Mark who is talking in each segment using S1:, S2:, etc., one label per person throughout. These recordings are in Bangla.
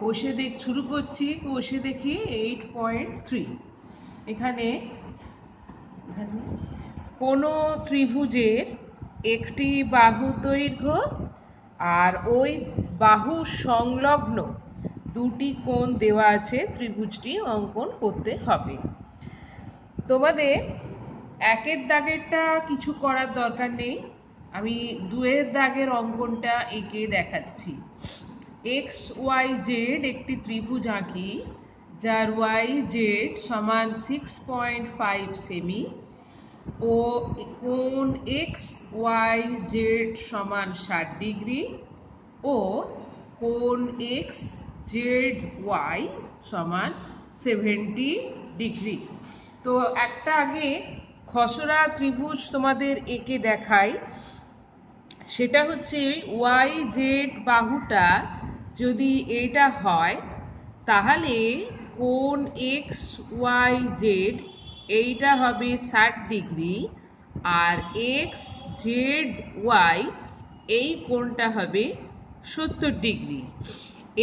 S1: কষে শুরু করছি। কষে দেখি 8.3। এখানে কোনো ত্রিভুজের একটি বাহু দৈর্ঘ্য আর ওই বাহু সংলগ্ন দুটি কোণ দেওয়া আছে, ত্রিভুজটি অঙ্কন করতে হবে। তোমাদের একের দাগেরটা কিছু করার দরকার নেই, আমি দুয়ের দাগের অঙ্কনটা এঁকে দেখাচ্ছি। এক্স ওয়াই জেড একটি ত্রিভুজ আঁকি, যার ওয়াই জেড সমান 6.5 সেমি ও কোণ এক্স ওয়াই জেড সমান 60 ডিগ্রি ও কোণ এক্স জেড ওয়াই সমান 70 ডিগ্রি। তো একটা আগে খসড়া ত্রিভুজ তোমাদের এঁকে দেখাই। সেটা হচ্ছে ওয়াই জেড বাহুটা যদি এটা হয়, তাহলে কোণ এক্স ওয়াই জেড এইটা হবে 60 ডিগ্রি আর এক্স জেড ওয়াই এই কোণটা হবে 70 ডিগ্রি।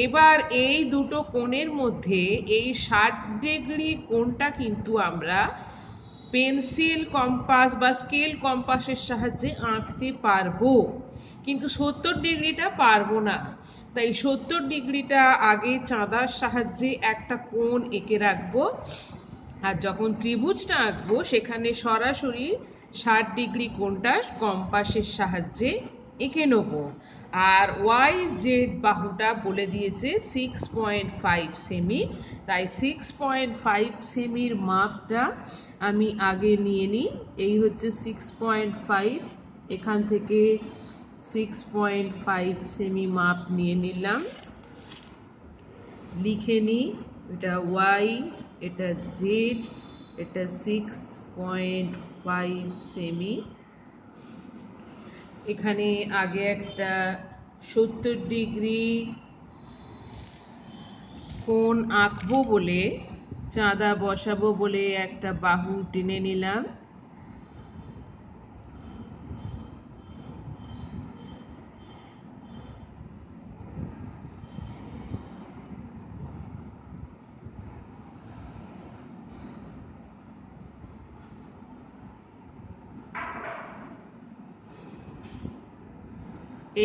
S1: এবার এই দুটো কোণের মধ্যে এই 60 ডিগ্রি কোণটা কিন্তু আমরা পেন্সিল কম্পাস বা স্কেল কম্পাসের সাহায্যে আঁকতে পারবো, কিন্তু 70 ডিগ্রিটা পারবো না। তাই 70 ডিগ্রিটা আগে চাঁদার সাহায্যে একটা কোণ এঁকে রাখবো, আর যখন ত্রিভুজটা আঁকবো সেখানে সরাসরি 60 ডিগ্রি কোণটা কম্পাসের সাহায্যে এঁকে নেব। আর ওয়াই জেড বাহুটা বলে দিয়েছে 6.5 সেমি, তাই 6.5 সেমির মাপটা আমি আগে নিয়ে নিই। এই হচ্ছে 6.5, এখান থেকে 6.5 সেমি মাপ নিয়ে নিলাম। লিখে নিই, এটা ওয়াই, এটা জেড, এটা 6.5 সেমি। এখানে আগে একটা 70 ডিগ্রি কোণ আঁকবো বলে, চাঁদা বসাবো বলে একটা বাহু টেনে নিলাম।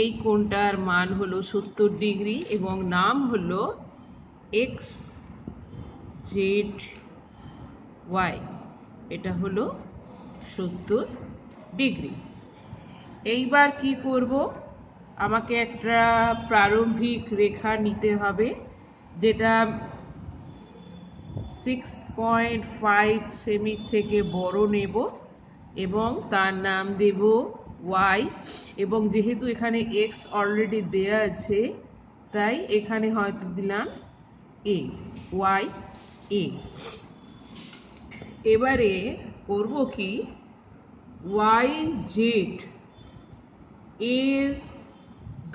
S1: এই কোণটার মান হলো 70 ডিগ্রি এবং নাম হলো এক্স জেড ওয়াই, এটা হলো 70 ডিগ্রি। এইবার কি করব, আমাকে একটা প্রারম্ভিক রেখা নিতে হবে, যেটা 6.5 সেমি থেকে বড় নেব এবং তার নাম দেব ওয়াই। এবং যেহেতু এখানে এক্স অলরেডি দেয়া আছে, তাই এখানে হয়তো দিলাম এ, ওয়াই এ। এবারে করব কি, ওয়াই জেড এর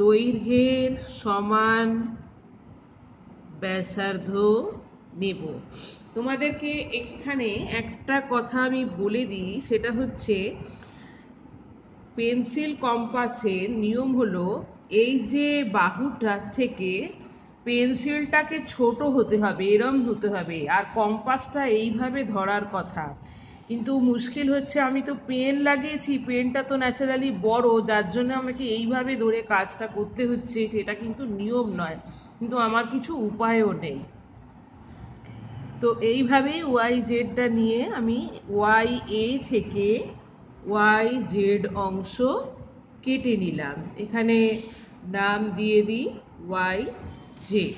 S1: দৈর্ঘ্যের সমান ব্যাসার্ধ নেব। তোমাদেরকে এখানে একটা কথা আমি বলে দিই, সেটা হচ্ছে পেন্সিল কম্পাসের নিয়ম হলো এই যে বাহুটার থেকে পেন্সিলটাকে ছোট হতে হবে, এরম হতে হবে, আর কম্পাসটা এইভাবে ধরার কথা। কিন্তু মুশকিল হচ্ছে আমি তো পেন লাগিয়েছি, পেনটা তো ন্যাচারালি বড়, যার জন্য আমাকে এইভাবে ধরে কাজটা করতে হচ্ছে। সেটা কিন্তু নিয়ম নয়, কিন্তু আমার কিছু উপায়ও নেই। তো এইভাবেই ওয়াই জেডটা নিয়ে আমি ওয়াই এ থেকে ওয়াই জেড অংশ কেটে নিলাম। এখানে নাম দিয়ে দিই ওয়াই জেড।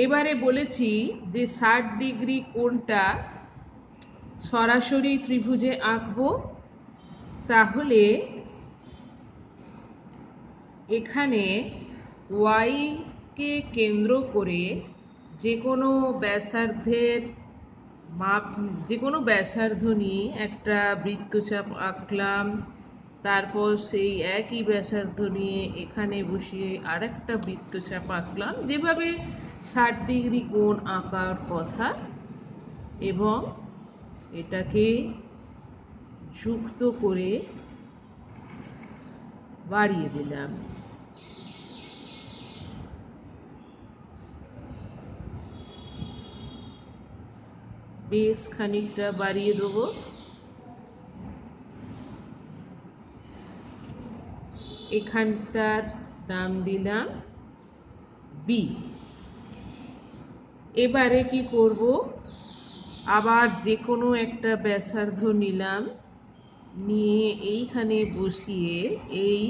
S1: এবারে বলেছি যে 60 ডিগ্রি কোণটা সরাসরি ত্রিভুজে আঁকবো, তাহলে এখানে ওয়াই কে কেন্দ্র করে যে কোনো ব্যাসার্ধের মাপ, যে কোনো ব্যাসার্ধ নিয়ে একটা বৃত্তচাপ আঁকলাম। তারপর সেই একই ব্যাসার্ধ নিয়ে এখানে বসিয়ে আরেকটা বৃত্তচাপ আঁকলাম, যেভাবে 60 ডিগ্রি কোণ আঁকার কথা, এবং এটাকে যুক্ত করে বাড়িয়ে দিলাম। বেশ খানিকটা বাড়িয়ে দেবো। এখানটার নাম দিলাম বি। এবারে কি করব, আবার যে কোনো একটা ব্যাসার্ধ নিলাম, নিয়ে এইখানে বসিয়ে এই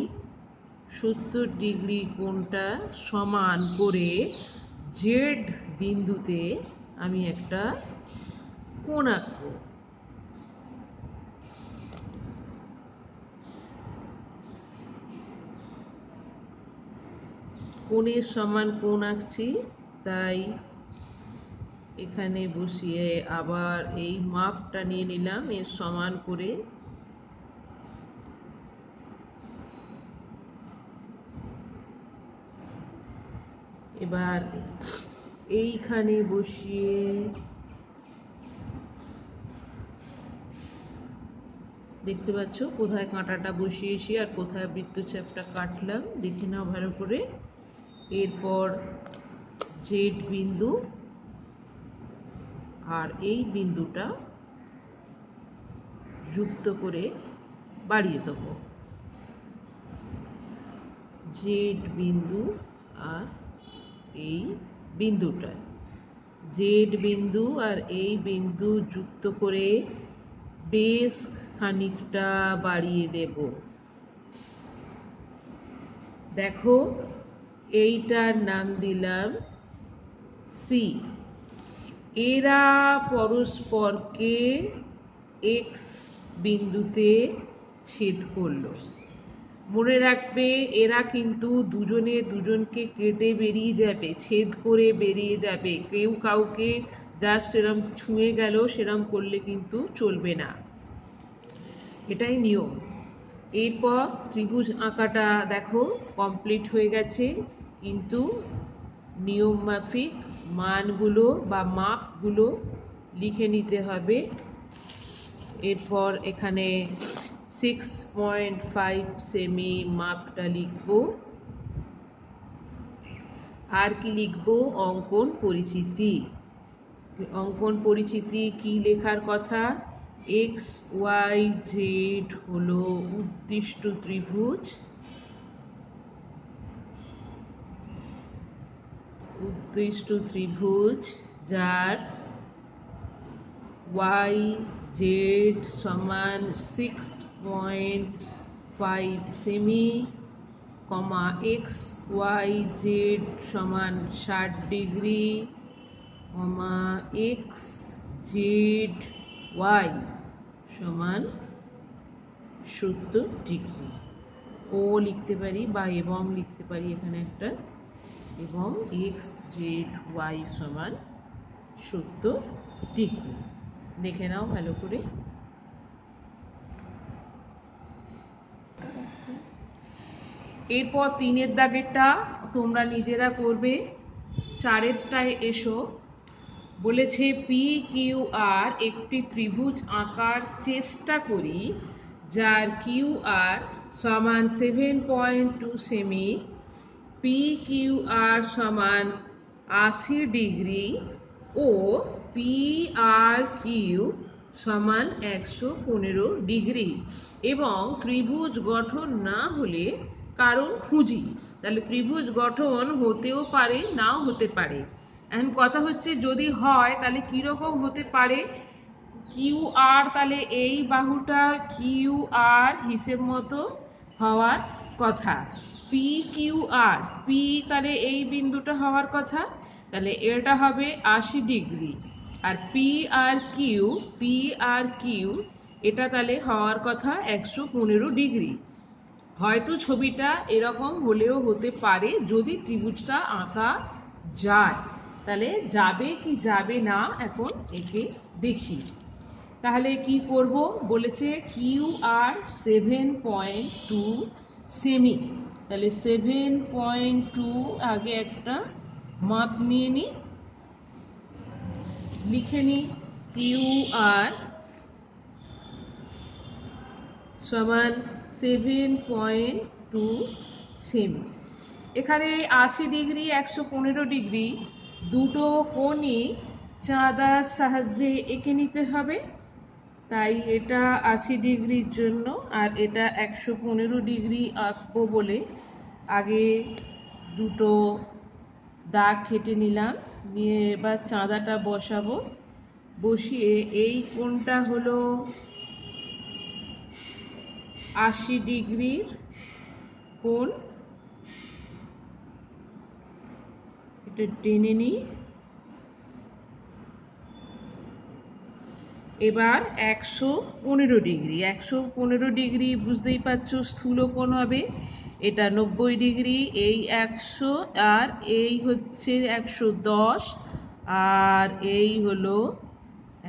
S1: 70 ডিগ্রি কোণটা সমান করে জেড বিন্দুতে আমি একটা কোণ আঁকবো। কোণের সমান কোণ আঁকছি, তাই এখানে বসিয়ে আবার এই মাপটা নিয়ে নিলাম এর সমান করে। এবার এইখানে বসিয়ে দেখতে পাচ্ছ কোথায় কাঁটাটা বসিয়েছি আর কোথায় বৃত্তচাপটা কাটলাম, দেখে নাও ভালো করে। এরপর জেড বিন্দু আর এই বিন্দুটা যুক্ত করে বাড়িয়ে দেব। জেড বিন্দু আর এই বিন্দুটা, জেড বিন্দু আর এই বিন্দু যুক্ত করে বেশ খানিকটা বাড়িয়ে দেব। দেখো এইটার নাম দিলাম সি। এরা পরস্পরকে এক্স বিন্দুতে ছেদ করলো। মনে রাখবে এরা কিন্তু দুজনে দুজনকে কেটে বেরিয়ে যাবে, ছেদ করে বেরিয়ে যাবে। কেউ কাউকে জাস্ট এরম ছুঁয়ে গেল, সেরম করলে কিন্তু চলবে না, এটাই নিয়ম। এরপর ত্রিভুজ আঁকাটা দেখো কমপ্লিট হয়ে গেছে, কিন্তু নিয়ম মাফিক মানগুলো বা মাপগুলো লিখে নিতে হবে। এরপর এখানে 6.5 সেমি মাপটা লিখব। আর কি লিখব, অঙ্কন পরিচিতি। অঙ্কন পরিচিতি কি লেখার কথা, এক্স ওয়াই জেড হলো উদ্দিষ্ট ত্রিভুজ, উদ্দিষ্ট ত্রিভুজ যার ওয়াই জেড সমান 6.5 semi, comma x Y Z সমান 60 degree, comma x Z Y সমান 70 ডিগ্রি। ও লিখতে পারি বা এবং লিখতে পারি এখানে একটা, এবং এক্স জেড ওয়াই সমান 70 ডিগ্রি। দেখে নাও ভালো করে। এরপর 3-এর দাগেরটা তোমরা নিজেরা করবে। 4-এরটায় এসো। বলেছে পি কিউ আর একটি ত্রিভুজ আঁকার চেষ্টা করি যার কিউ আর সমান 7.2 সেমি, পি কিউ আর সমান 80 degree O P R Q সমান 115 ডিগ্রি, এবং ত্রিভুজ গঠন না হলে কারণ খুঁজি। তাহলে ত্রিভুজ গঠন হতেও পারে, নাও হতে পারে। এখন কথা হচ্ছে যদি হয় তাহলে কিরকম হতে পারে। কিউ আর, তাহলে এই বাহুটা কিউ আর হিসেব মতো হওয়ার কথা। পি কিউ আর, পি তাহলে এই বিন্দুটা হওয়ার কথা, তাহলে এটা হবে 80 ডিগ্রি। আর পি আর কিউ এটা তাহলে হওয়ার কথা 115 ডিগ্রি। হয়তো ছবিটা এরকম হলেও হতে পারে যদি ত্রিভুজটা আঁকা যায়। তাহলে যাবে কি যাবে না এখন একে দেখি। তাহলে কি করব, বলেছে কিউ আর 7.2 সেমি, তাহলে 7.2 আগে একটা মাপ নিয়ে নিই, লিখে নিই কিউ আর সমান 7.2 সেমি। এখানে 80 ডিগ্রি 115 ডিগ্রি দুটো কোণই চাঁদার সাহায্যে এঁকে নিতে হবে। তাই এটা 80 ডিগ্রির জন্য, আর এটা 115 ডিগ্রি আঁকবো বলে আগে দুটো দাগ কেটে নিলাম। নিয়ে এবার চাঁদাটা বসাবো। বসিয়ে এই কোণটা হলো 80 ডিগ্রির কোণ, এটা টেনে নিই। এবার 115 ডিগ্রি, 115 ডিগ্রি বুঝতেই পারছো স্থূল কোণ হবে। এটা 90 ডিগ্রি, এই 100, আর এই হচ্ছে 110, আর এই হলো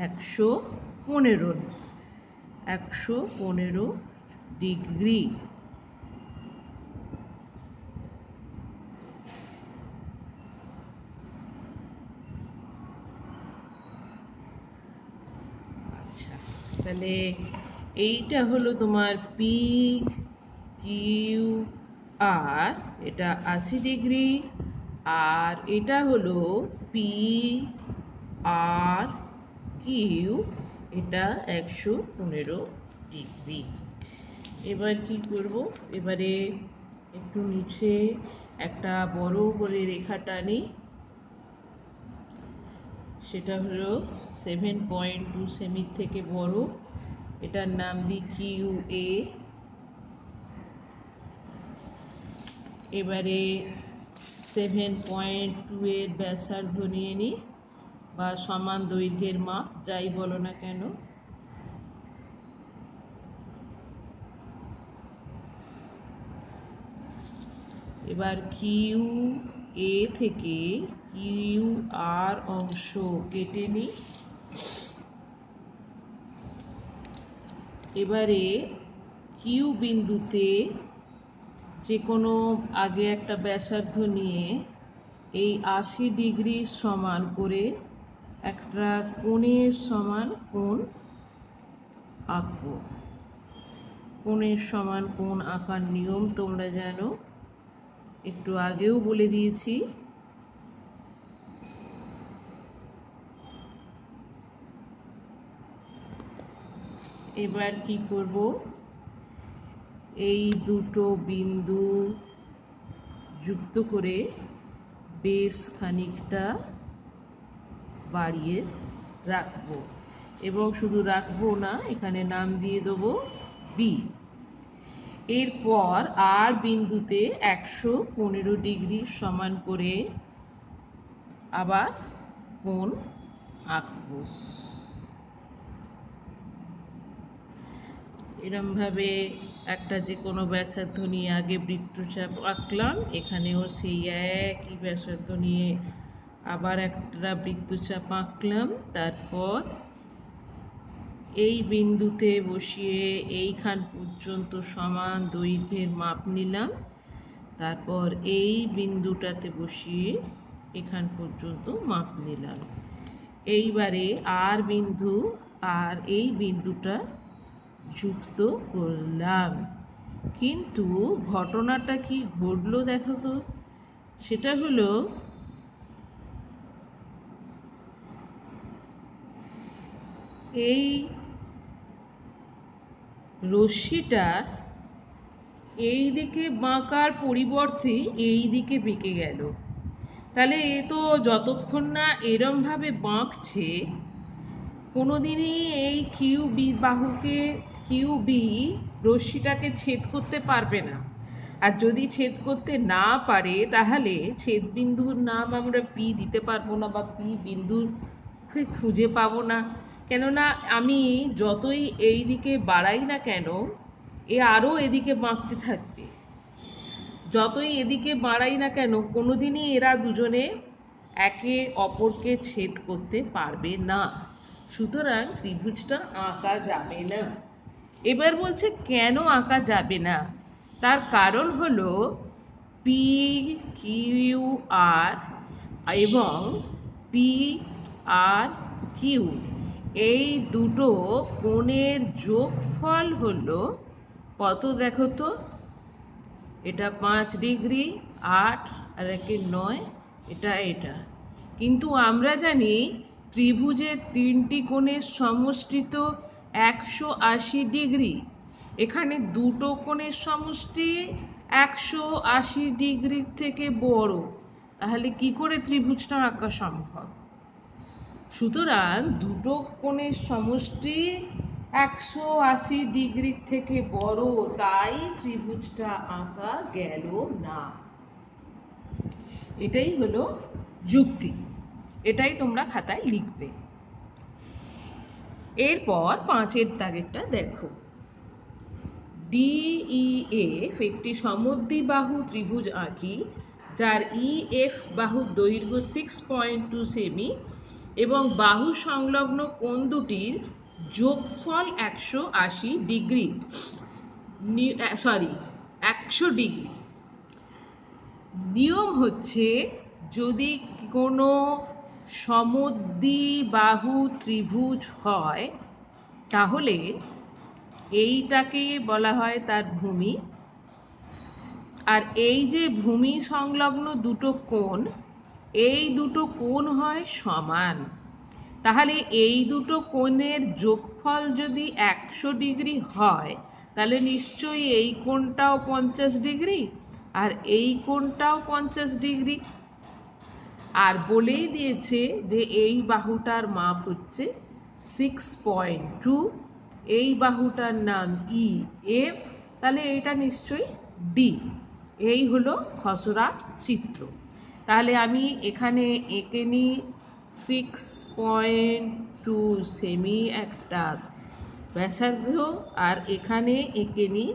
S1: 115 ডিগ্রি। আচ্ছা, তাহলে এইটা হলো তোমার পি কিউ আর, এটা 80 ডিগ্রি, আর এটা হলো পি আর কিউ, এটা 115 ডিগ্রি। এবার কি করব, এবারে একটু নিচে একটা বড় করে রেখা টানি, সেটা হলো 7.2 সেমির থেকে বড়, এটার নাম দিই কিউ এ। এবারে 7.2 এর ব্যাসার্ধ নিয়ে নিই, বা সমান দৈর্ঘ্যের মাপ যাই বলো না কেন। এবার কিউ এ থেকে কিউ আর অংশ কেটে নিই। এবারে কিউ বিন্দুতে যে কোনো আগে একটা ব্যাসার্ধ নিয়ে এই 80 ডিগ্রি সমান করে একটা কোণের সমান কোণ আঁকবো। কোণের সমান কোণ আঁকার নিয়ম তোমরা জানো, একটু আগেও বলে দিয়েছি। এবার কি করব, এই দুটো বিন্দু যুক্ত করে বেশ খানিকটা বাড়িয়ে রাখবো, এবং শুধু রাখবো না, এখানে নাম দিয়ে দেবো বি। এরপর আর বিন্দুতে 115 ডিগ্রি সমান করে আবার কোণ আঁকবো। এরমভাবে একটা যে কোনো ব্যাসার্ধ নিয়ে আগে বৃত্তচাপ আঁকলাম, এখানেও সেই একই ব্যাসার্ধ নিয়ে আবার একটা বৃত্তচাপ আঁকলাম। তারপর এই বিন্দুতে বসিয়ে এইখান পর্যন্ত সমান দৈর্ঘ্যের মাপ নিলাম। তারপর এই বিন্দুটাতে বসিয়ে এখান পর্যন্ত মাপ নিলাম। এইবারে আর বিন্দু আর এই বিন্দুটা যুক্ত করলাম। কিন্তু ঘটনাটা কি ঘটলো দেখো তো, সেটা হলো এই রশ্মিটা এই দিকে বাঁকার পরিবর্তে এই দিকে বেঁকে গেল। তাহলে এ তো যতক্ষণ না এরমভাবে বাঁকছে, কোনোদিনই এই কিউ বি বাহুকে, কিউ বি রশ্মিটাকে ছেদ করতে পারবে না। আর যদি ছেদ করতে না পারে, তাহলে ছেদ বিন্দুর নাম আমরা পি দিতে পারবো না, বা পি বিন্দুর খুঁজে পাবো না। কেননা আমি যতই এই দিকে বাড়াই না কেন, এ আরও এদিকে বাঁকতে থাকবে। যতই এদিকে বাড়াই না কেন, কোনোদিনই এরা দুজনে একে অপরকে ছেদ করতে পারবে না। সুতরাং ত্রিভুজটা আঁকা যাবে না। এবার বলছে কেন আঁকা যাবে না, তার কারণ হলো পি কিউ আর এবং পি আর কিউ এই দুটো কোণের যোগফল হলো কত দেখো তো, এটা 5 ডিগ্রি, 8 আর একে 9, এটা। কিন্তু আমরা জানি ত্রিভুজের তিনটি কোণের সমষ্টি তো 180 ডিগ্রি, এখানে দুটো কোণের সমষ্টি 180 ডিগ্রির থেকে বড়, তাহলে কি করে ত্রিভুজটা আঁকা সম্ভব? সুতরাং দুটো কোণের সমষ্টি 180 ডিগ্রির থেকে বড়, তাই ত্রিভুজটা আঁকা গেল না। এটাই হলো যুক্তি, এটাই তোমরা খাতায় লিখবে। এরপর 5-এর দাগেরটা দেখো। DEF একটি সমদ্বিবাহু ত্রিভুজ আঁকি, যার EF বাহুর দৈর্ঘ্য 6.2 সেমি এবং বাহু সংলগ্ন কোণ দুটির যোগফল 180 ডিগ্রি, 100 ডিগ্রি। নিয়ম হচ্ছে, যদি কোনো সমদ্বিবাহু ত্রিভুজ হয় তাহলে এইটাকে বলা হয় তার ভূমি, আর এই যে ভূমি সংলগ্ন দুটো কোণ, এই দুটো কোণ হয় সমান। তাহলে এই দুটো কোণের যোগফল যদি 100 ডিগ্রি হয়, তাহলে নিশ্চয়ই এই কোণটাও 50 ডিগ্রি আর এই কোণটাও 50 ডিগ্রি। আর বলেই দিয়েছে যে এই বাহুটার মাপ হচ্ছে 6.2, এই বাহুটার নাম EF, তাহলে এইটা নিশ্চয়ই D। এই হলো খসড়া চিত্র। তাহলে আমি এখানে এঁকে নিই 6.2 সেমি একটা ব্যাসার্ধ, আর এখানে এঁকে নিই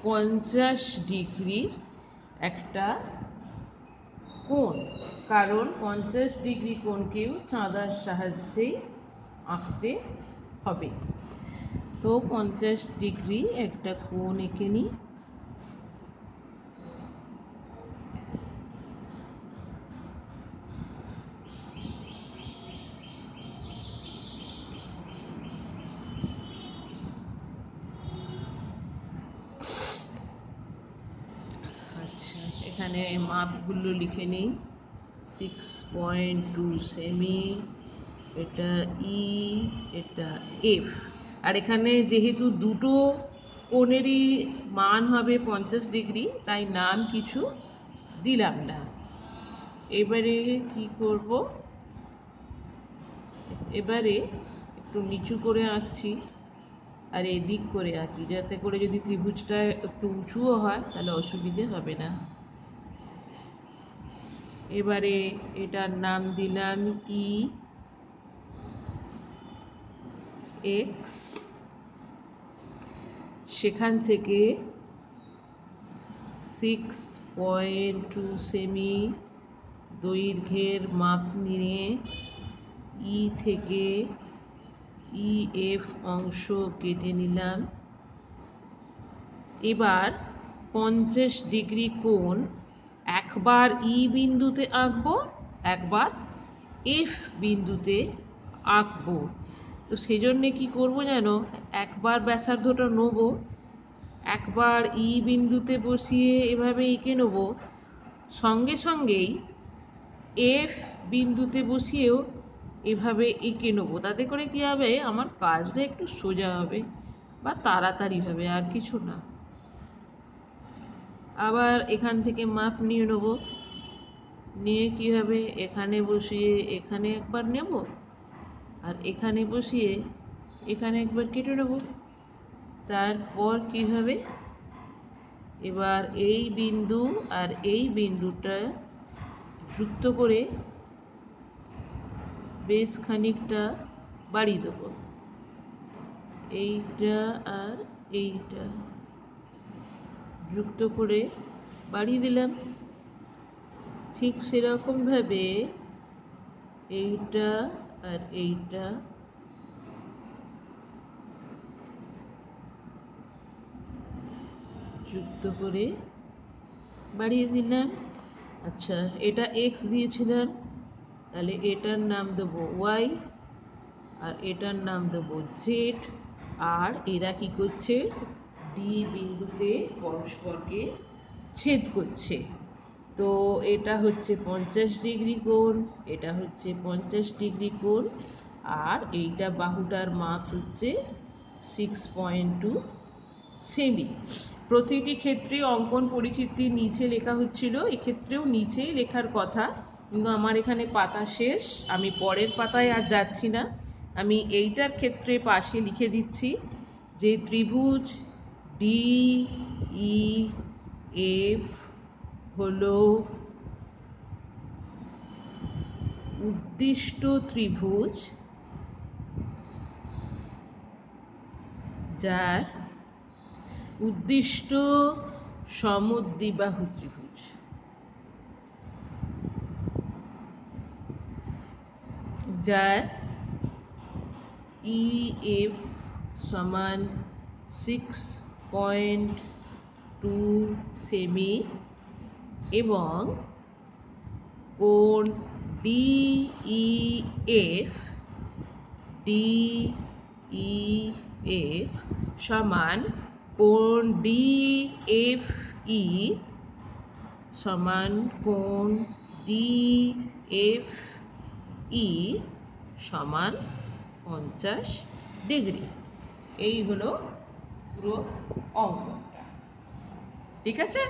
S1: 50 ডিগ্রির একটা কোণ, কারণ 50 ডিগ্রি কোণকেও চাঁদার সাহায্যেই আঁকতে হবে। তো 50 ডিগ্রি একটা কোণ এঁকে নিই। আচ্ছা, এখানে মাপগুলো লিখে নিই। 6.2 সেমি, এটা E, এটা F। আর এখানে যেহেতু দুটো কোণেরই মান হবে 50 ডিগ্রি, তাই নাম কিছু দিলাম না। এবারে কি করব, এবারে একটু নিচু করে আঁকছি আর এদিক করে আঁকি, যাতে করে যদি ত্রিভুজটা একটু উঁচুও হয় তাহলে অসুবিধে হবে না। এবারে এটার নাম দিলাম EX, সেখান থেকে 6.2 সেমি দৈর্ঘ্যের মাপ নিয়ে E থেকে EF অংশ কেটে নিলাম। এবার 50 ডিগ্রি কোণ একবার E বিন্দুতে আঁকবো, একবার F বিন্দুতে আঁকবো। তো সেজন্যে কি করব জানো, একবার ব্যাসার্ধটা নেব, একবার E বিন্দুতে বসিয়ে এভাবে এঁকে নেব, সঙ্গে সঙ্গেই F বিন্দুতে বসিয়েও এভাবে এঁকে নেব। তাতে করে কি হবে, আমার কাজটা একটু সোজা হবে বা তাড়াতাড়ি হবে, আর কিছু না। আবার এখান থেকে মাপ নিয়ে নেব, নিয়ে কি হবে, এখানে বসিয়ে এখানে একবার নেব আর এখানে বসিয়ে এখানে একবার কেটে নেব। তারপর কি হবে, এবার এই বিন্দু আর এই বিন্দুটা যুক্ত করে বেশ খানিকটা বাড়িয়ে দেব, এইটা আর এইটা যুক্ত করে বাড়িয়ে দিলাম। ঠিক সেরকমভাবে এইটা আর এইটা যুক্ত করে বাড়িয়ে দিলাম। আচ্ছা, এটা X দিয়েছিলাম, তাহলে এটার নাম দেবো Y, আর এটার নাম দেবো Z। আর এরা কি করছে, D বিন্দুতে পরস্পরকে ছেদ করছে। তো এটা হচ্ছে 50 ডিগ্রি কোণ, এটা হচ্ছে 50 ডিগ্রি কোণ, আর এইটা বাহুটার মাপ হচ্ছে 6.2 সেমি। প্রতিটি ক্ষেত্রে অঙ্কন পরিচিতির নিচে লেখা হচ্ছিল, এক্ষেত্রেও নিচেই লেখার কথা, কিন্তু আমার এখানে পাতা শেষ, আমি পরের পাতায় আর যাচ্ছি না। আমি এইটার ক্ষেত্রে পাশে লিখে দিচ্ছি যে ত্রিভুজ ডি ই এফ হলো উদ্দিষ্ট ত্রিভুজ যার উদ্দিষ্ট সমদ্বিবাহু ত্রিভুজ। যার EF সমান 6.2 সেমি এবং কোণ DEF সমান কোণ DFE সমান কোণ DFE সমান 50 ডিগ্রি। এই হলো পুরো অঙ্কটা, ঠিক আছে।